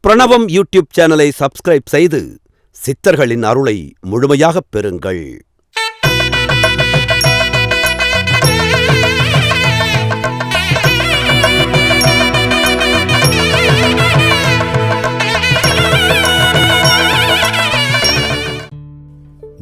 பிரணவம் யூடியூப் சேனலை சப்ஸ்கிரைப் செய்து சித்தர்களின் அருளை முழுமையாகப் பெறுங்கள்.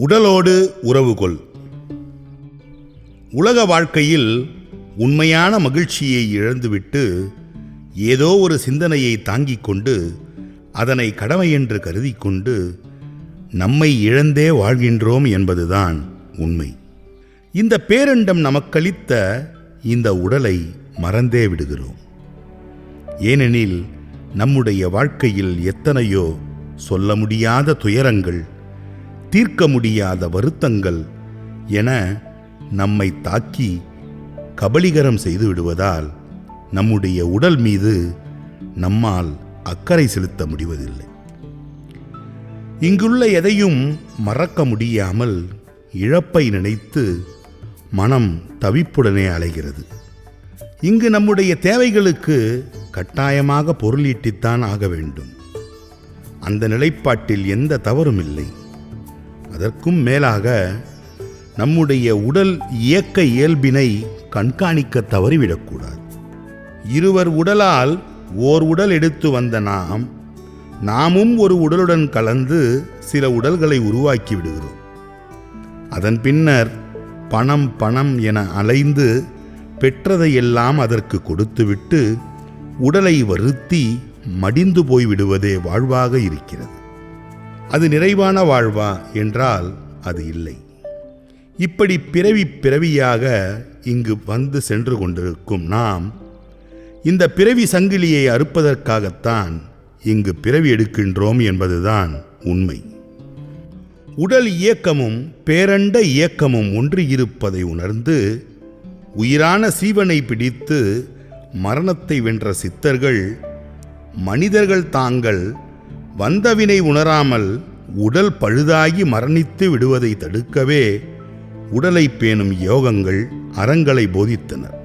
உடலோடு உறவுகொள். உலக வாழ்க்கையில் உண்மையான மகிழ்ச்சியை இழந்துவிட்டு ஏதோ ஒரு சிந்தனையை தாங்கிக் கொண்டு அதனை கடமை என்று கருதி கொண்டு நம்மை இழந்தே வாழ்கின்றோம் என்பதுதான் உண்மை. இந்த பேரண்டம் நமக்களித்த இந்த உடலை மறந்தே விடுகிறோம். ஏனெனில் நம்முடைய வாழ்க்கையில் எத்தனையோ சொல்ல முடியாத துயரங்கள், தீர்க்க முடியாத வருத்தங்கள் என நம்மை தாக்கி கபளீகரம் செய்து விடுவதால் நம்முடைய உடல் மீது நம்மால் அக்கறை செலுத்த முடிவதில்லை. இங்குள்ள எதையும் மறக்க முடியாமல் இழப்பை நினைத்து மனம் தவிப்புடனே அலைகிறது. இங்கு நம்முடைய தேவைகளுக்கு கட்டாயமாக பொருளீட்டித்தான் ஆக வேண்டும். அந்த நிலைப்பாட்டில் எந்த தவறும் இல்லை. அதற்கும் மேலாக நம்முடைய உடல் இயக்க இயல்பினை கண்காணிக்க தவறிவிடக்கூடாது. இருவர் உடலால் ஓர் உடல் எடுத்து வந்த நாமும் ஒரு உடலுடன் கலந்து சில உடல்களை உருவாக்கி விடுகிறோம். அதன் பின்னர் பணம் பணம் என அலைந்து பெற்றதையெல்லாம் அதற்கு கொடுத்துவிட்டு உடலை வருத்தி மடிந்து போய்விடுவதே வாழ்வாக இருக்கிறது. அது நிறைவான வாழ்வா என்றால் அது இல்லை. இப்படி பிறவியாக இங்கு வந்து சென்று கொண்டிருக்கும் நாம் இந்த பிறவி சங்கிலியை அறுப்பதற்காகத்தான் இங்கு பிறவி எடுக்கின்றோம் என்பதுதான் உண்மை. உடல் இயக்கமும் பேரண்ட இயக்கமும் ஒன்றியிருப்பதை உணர்ந்து உயிரான சீவனை பிடித்து மரணத்தை வென்ற சித்தர்கள் மனிதர்கள் தாங்கள் வந்தவினை உணராமல் உடல் பழுதாகி மரணித்து விடுவதை தடுக்கவே உடலை பேணும் யோகங்கள் அறங்களை போதித்தனர்.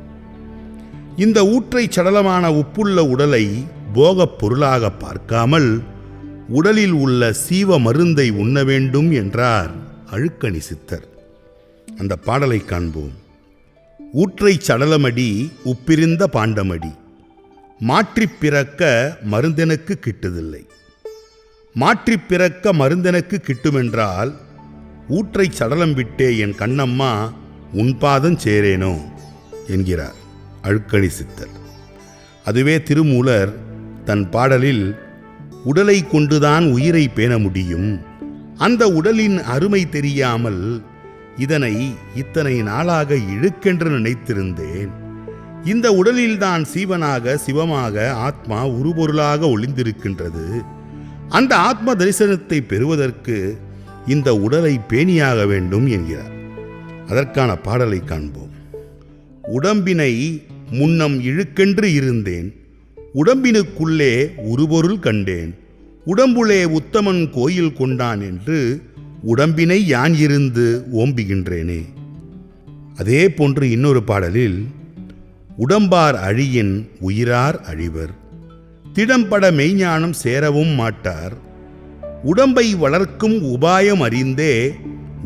இந்த ஊற்றை சடலமான உப்புள்ள உடலை போகப் பொருளாக பார்க்காமல் உடலில் உள்ள சீவ மருந்தை உண்ண வேண்டும் என்றார் அழுக்கணி சித்தர். அந்த பாடலை காண்போம். ஊற்றை சடலமடி உப்பிருந்த பாண்டமடி, மாற்றிப் பிறக்க மருந்தெனக்கு கிட்டுதில்லை. மாற்றிப் பிறக்க மருந்தெனக்கு கிட்டுமென்றால் ஊற்றை சடலம் விட்டே என் கண்ணம்மா உன் பாதம் சேரேனோ என்கிறார் அழுக்கணி சித்தர். அதுவே திருமூலர் தன் பாடலில் உடலை கொண்டுதான் உயிரை பேண முடியும், அந்த உடலின் அருமை தெரியாமல் இதனை இத்தனை நாளாக இழுக்கென்று நினைத்திருந்தேன், இந்த உடலில்தான் சீவனாக சிவமாக ஆத்மா உருபொருளாக ஒளிந்திருக்கின்றது, அந்த ஆத்ம தரிசனத்தை பெறுவதற்கு இந்த உடலை பேணியாக வேண்டும் என்கிறார். அதற்கான பாடலை காண்போம். உடம்பினை முன்னம் இழுக்கென்று இருந்தேன், உடம்பினுக்குள்ளே உருபொருள் கண்டேன், உடம்புளே உத்தமன் கோயில் கொண்டான் என்று உடம்பினை யான் இருந்து ஓம்புகின்றேனே. அதே போன்று இன்னொரு பாடலில் உடம்பார் அழியின் உயிரார் அழிவர், திடம்பட மெய்ஞானம் சேரவும் மாட்டார், உடம்பை வளர்க்கும் உபாயம் அறிந்தே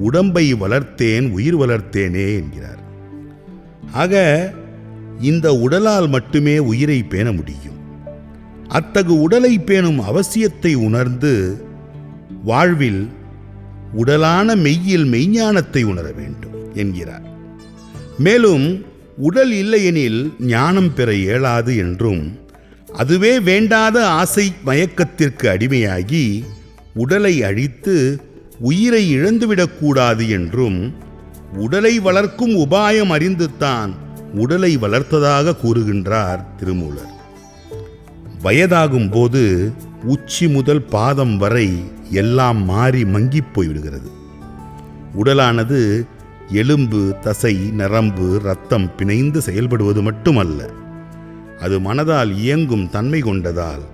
உடம்பை வளர்த்தேன் உயிர் வளர்த்தேனே என்கிறார். ஆக இந்த உடலால் மட்டுமே உயிரை பேண முடியும். அத்தகு உடலை பேணும் அவசியத்தை உணர்ந்து வாழ்வில் உடலான மெய்யில் மெய்ஞானத்தை உணர வேண்டும் என்கிறார். மேலும் உடல் இல்லையெனில் ஞானம் பெற இயலாது என்றும், அதுவே வேண்டாத ஆசை மயக்கத்திற்கு அடிமையாகி உடலை அழித்து உயிரை இழந்துவிடக்கூடாது என்றும், உடலை வளர்க்கும் உபாயம் அறிந்துத்தான் உடலை வளர்த்ததாக கூறுகின்றார் திருமூலர். வயதாகும் போது உச்சி முதல் பாதம் வரை எல்லாம் மாறி மங்கிப் போய்விடுகிறது. உடலானது எலும்பு, தசை, நரம்பு, இரத்தம் பிணைந்து செயல்படுவது மட்டுமல்ல, அது மனதால் இயங்கும் தன்மை கொண்டதால்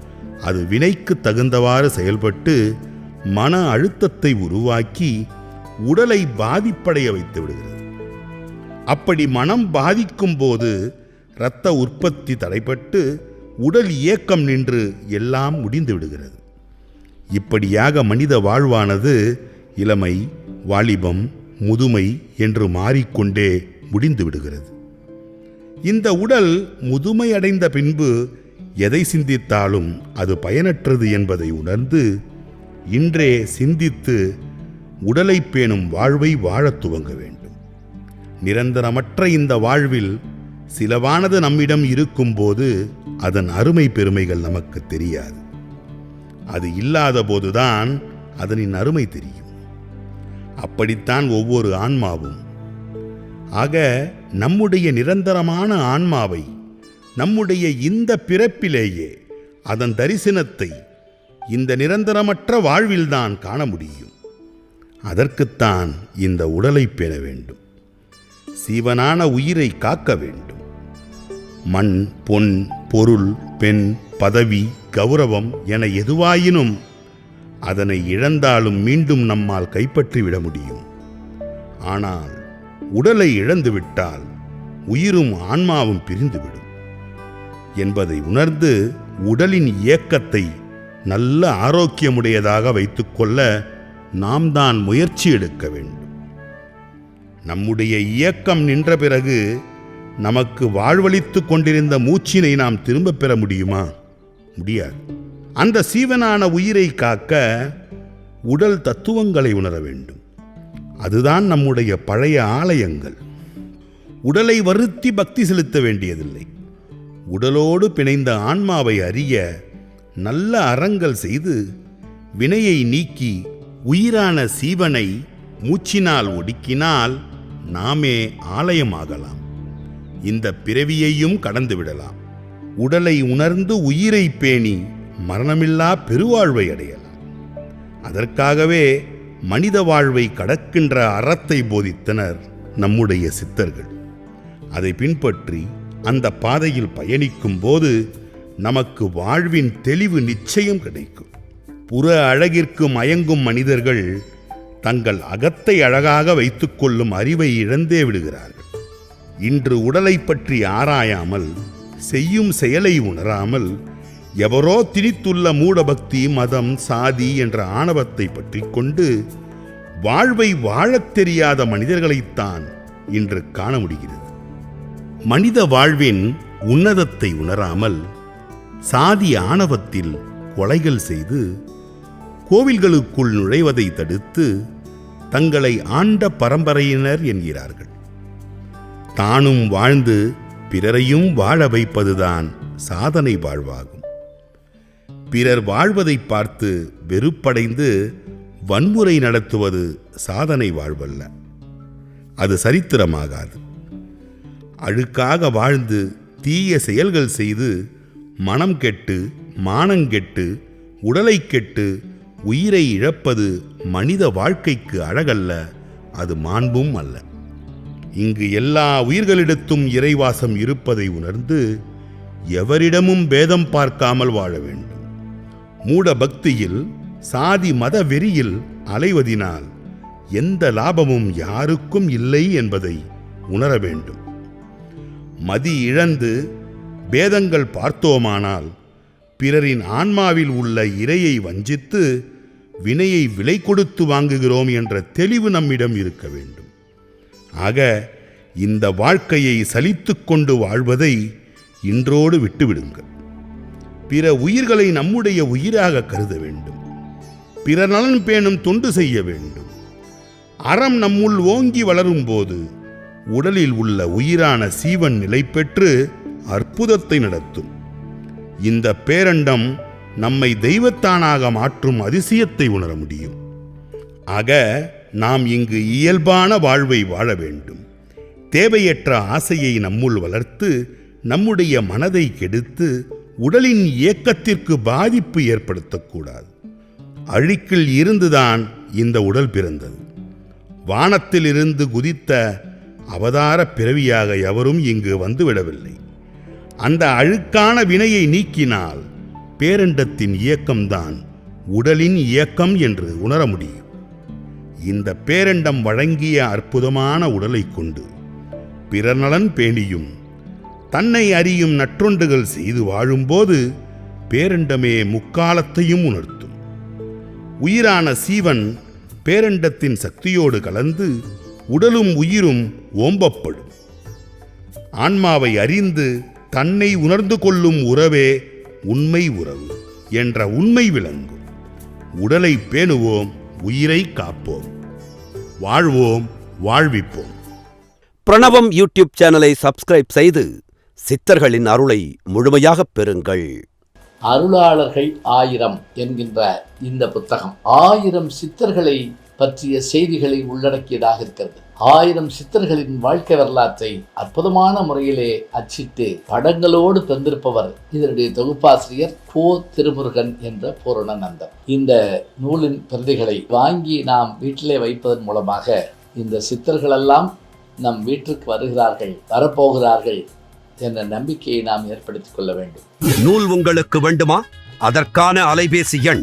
அது வினைக்கு தகுந்தவாறு செயல்பட்டு மன அழுத்தத்தை உருவாக்கி உடலை பாதிப்படைய வைத்து விடுகிறது. அப்படி மனம் பாதிக்கும் போது இரத்த உற்பத்தி தடைபட்டு உடல் இயக்கம் நின்று எல்லாம் முடிந்து விடுகிறது. இப்படியாக மனித வாழ்வானது இளமை, வாலிபம், முதுமை என்று மாறிக்கொண்டே முடிந்து விடுகிறது. இந்த உடல் முதுமை அடைந்த பின்பு எதை சிந்தித்தாலும் அது பயனற்றது என்பதை உணர்ந்து இன்றே சிந்தித்து உடலை பேணும் வாழ்வை வாழத் துவங்க வேண்டும். நிரந்தரமற்ற இந்த வாழ்வில் சிலவானது நம்மிடம் இருக்கும்போது அதன் அருமை பெருமைகள் நமக்கு தெரியாது. அது இல்லாத போதுதான் அதனின் அருமை தெரியும். அப்படித்தான் ஒவ்வொரு ஆன்மாவும். ஆக நம்முடைய நிரந்தரமான ஆன்மாவை நம்முடைய இந்த பிறப்பிலேயே அதன் தரிசனத்தை இந்த நிரந்தரமற்ற வாழ்வில்தான் காண முடியும். அதற்குத்தான் இந்த உடலை பெற வேண்டும். சீவனான உயிரை காக்க வேண்டும். மண், பொன், பொருள், பெண், பதவி, கௌரவம் என எதுவாயினும் அதனை இழந்தாலும் மீண்டும் நம்மால் கைப்பற்றிவிட முடியும். ஆனால் உடலை இழந்துவிட்டால் உயிரும் ஆன்மாவும் பிரிந்துவிடும் என்பதை உணர்ந்து உடலின் இயக்கத்தை நல்ல ஆரோக்கியமுடையதாக வைத்துக்கொள்ள நாம் தான் முயற்சி எடுக்க வேண்டும். நம்முடைய இயக்கம் நின்ற பிறகு நமக்கு வாழ்வளித்து கொண்டிருந்த மூச்சினை நாம் திரும்ப பெற முடியுமா? முடியாது. அந்த சீவனான உயிரை காக்க உடல் தத்துவங்களை உணர வேண்டும். அதுதான் நம்முடைய பழைய ஆலயங்கள். உடலை வருத்தி பக்தி செலுத்த வேண்டியதில்லை. உடலோடு பிணைந்த ஆன்மாவை அறிய நல்ல அறங்கள் செய்து வினையை நீக்கி உயிரான சீவனை மூச்சினால் ஒடுக்கினால் நாமே ஆலயமாகலாம். இந்த பிறவியையும் கடந்து விடலாம். உடலை உணர்ந்து உயிரை பேணி மரணமில்லா பெருவாழ்வை அடையலாம். அதற்காகவே மனித வாழ்வை கடக்கின்ற அறத்தை போதித்தனர் நம்முடைய சித்தர்கள். அதை பின்பற்றி அந்த பாதையில் பயணிக்கும் போது நமக்கு வாழ்வின் தெளிவு நிச்சயம் கிடைக்கும். புற அழகிற்கு மயங்கும் மனிதர்கள் தங்கள் அகத்தை அழகாக வைத்துக்கொள்ளும் அறிவை இழந்தே விடுகிறார்கள். இன்று உடலை பற்றி ஆராயாமல் செய்யும் செயலை உணராமல் எவரோ திணித்துள்ள மூடபக்தி, மதம், சாதி என்ற ஆணவத்தை பற்றி கொண்டு வாழ்வை வாழத் தெரியாத மனிதர்களைத்தான் இன்று காண முடிகிறது. மனித வாழ்வின் உன்னதத்தை உணராமல் சாதி ஆணவத்தில் கொலைகள் செய்து கோவில்களுக்குள் நுழைவதை தடுத்து தங்களை ஆண்ட பரம்பரையினர் என்கிறார்கள். தானும் வாழ்ந்து பிறரையும் வாழ வைப்பதுதான் சாதனை வாழ்வாகும். பிறர் வாழ்வதை பார்த்து வெறுப்படைந்து வன்முறை நடத்துவது சாதனை வாழ்வல்ல. அது சரித்திரமாகாது. அழுக்காக வாழ்ந்து தீய செயல்கள் செய்து மனம் கெட்டு, மானங்கெட்டு, உடலை கெட்டு, உயிரை இழப்பது மனித வாழ்க்கைக்கு அழகல்ல, அது மாண்பும் அல்ல. இங்கு எல்லா உயிர்களிடத்தும் இறைவாசம் இருப்பதை உணர்ந்து எவரிடமும் பேதம் பார்க்காமல் வாழ வேண்டும். மூட பக்தியில், சாதி மத வெறியில் அலைவதினால் எந்த லாபமும் யாருக்கும் இல்லை என்பதை உணர வேண்டும். மதி இழந்து பேதங்கள் பார்த்தோமானால் பிறரின் ஆன்மாவில் உள்ள இறையை வஞ்சித்து வினையை விலை கொடுத்து வாங்குகிறோம் என்ற தெளிவு நம்மிடம் இருக்க வேண்டும். ஆக இந்த வாழ்க்கையை சலித்து கொண்டு வாழ்வதை இன்றோடு விட்டுவிடுங்கள். பிற உயிர்களை நம்முடைய உயிராக கருத வேண்டும். பிற நலன் பேணும் தொண்டு செய்ய வேண்டும். அறம் நம்முள் ஓங்கி வளரும் போது உடலில் உள்ள உயிரான சீவன் நிலை பெற்று அற்புதத்தை நடத்தும். இந்த பேரண்டம் நம்மை தெய்வத்தானாக மாற்றும் அதிசயத்தை உணர முடியும். ஆக நாம் இங்கு இயல்பான வாழ்வை வாழ வேண்டும். தேவையற்ற ஆசையை நம்முள் வளர்த்து நம்முடைய மனதை கெடுத்து உடலின் இயக்கத்திற்கு பாதிப்பு ஏற்படுத்தக்கூடாது. அழுக்கில் இருந்துதான் இந்த உடல் பிறந்தது. வானத்தில் இருந்து குதித்த அவதார பிறவியாக எவரும் இங்கு வந்துவிடவில்லை. அந்த அழுக்கான வினையை நீக்கினால் பேரண்டத்தின் இயக்கம்தான் உடலின் இயக்கம் என்று உணர முடியும். இந்த பேரண்டம் வழங்கிய அற்புதமான உடலை கொண்டு பிறர் நலன் பேணியும் தன்னை அறியும் நற்றொண்டுகள் செய்து வாழும்போது பேரண்டமே முக்காலத்தையும் உணர்த்தும். உயிரான சீவன் பேரண்டத்தின் சக்தியோடு கலந்து உடலும் உயிரும் ஓம்பப்படும். ஆன்மாவை அறிந்து தன்னை உணர்ந்து கொள்ளும் உறவே உண்மை உறவு என்ற உண்மை விளங்கும். உடலை பேணுவோம், உயிரை காப்போம், வாழ்வோம், வாழ்விப்போம். பிரணவம் யூடியூப் சேனலை சப்ஸ்கிரைப் செய்து சித்தர்களின் அருளை முழுமையாகப் பெறுங்கள். அருளாளர்கள் 1000 என்கின்ற இந்த புத்தகம் 1000 சித்தர்களை பற்றிய செய்திகளை உள்ளடக்கியதாக இருக்கிறது. 1000 சித்தர்களின் வாழ்க்கை வரலாற்றை அற்புதமான முறையிலே அச்சிட்டு படங்களோடு தந்திருப்பவர் இதனுடைய தொகுப்பாசிரியர் கோ. திருமுருகன் என்ற பூரணநந்தன். இந்த நூலின் பிரதிகளை வாங்கி நாம் வீட்டிலே வைப்பதன் மூலமாக இந்த சித்தர்களெல்லாம் நம் வீட்டிற்கு வருகிறார்கள், வரப்போகிறார்கள் என்ற நம்பிக்கையை நாம் ஏற்படுத்திக் கொள்ள வேண்டும். நூல் உங்களுக்கு வேண்டுமா? அதற்கான அலைபேசி எண்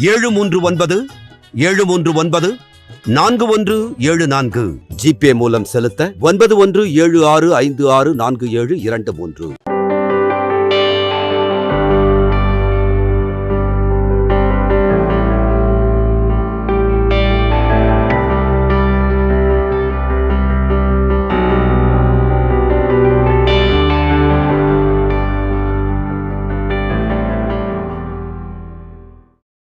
739-739-4174. ஜிபே மூலம் செலுத்த 9176564723.